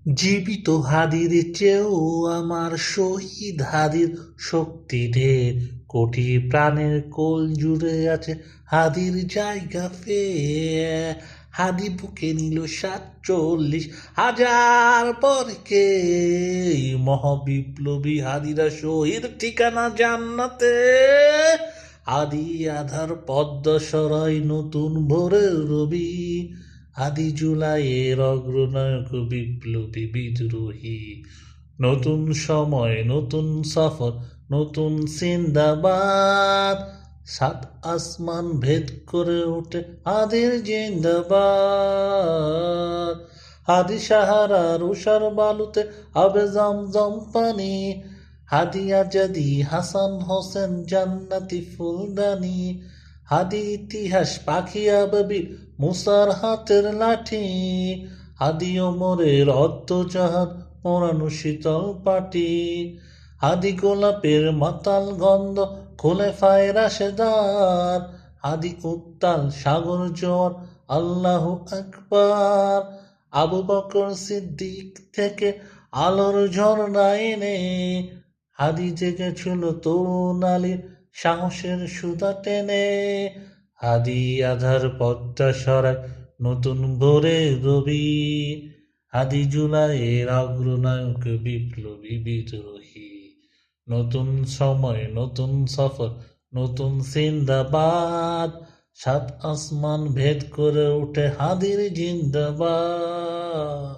জীবিত হাদির চেয়েও আমার শহীদ হাদির শক্তি ঢের। কোটি প্রাণের কোল জুড়ে আছে হাদির জায়গা ফের। হাদি বুকে নিল 47,000 পরকে। মহাবিপ্লবী হাদিরা শহীদ ঠিকানা জান্নাতে। আদি আধার পদ্মা সরাই নতুন ভোরের রবি। আদি জুলাইয়ের অগ্রনায়ক বিপ্লবী বিদ্রোহী। নতুন সময় নতুন সফর নতুন জিন্দাবাদ। সাত আসমান ভেদ করে ওঠে আদির জিন্দাবাদ। হাদি সাহারার উষার বালুতে আবে জমজম পানি। হাদি আজাদি হাসান হোসেন জান্নাতি ফুলদানি। হাদি ইতিহাস পাখি আবাবির মুসার হাতের লাঠি। হাদি ওমরের অর্ধজাহান মোড়ানো শীতল পাটি। হাদি গোলাপের মাতাল গন্ধ খোলাফায়ে রাশেদার। হাদি উত্তাল সাগর জোয়ার আল্লাহু আকবার। আবু বকর সিদ্দিক থেকে আলোর ঝর্ণা এনে হাদি জেগেছিল তরুণ আলীর সাহসের সুতা টেনে। হাদি আধার পথটা সরায় নতুন ভোরের রবি। হাদি জুলাইয়ের অগ্রনায়ক বিপ্লবী বিদ্রোহী। নতুন সময় নতুন সফর নতুন জিন্দাবাদ। সাত আসমান ভেদ করে উঠে হাদির জিন্দাবাদ।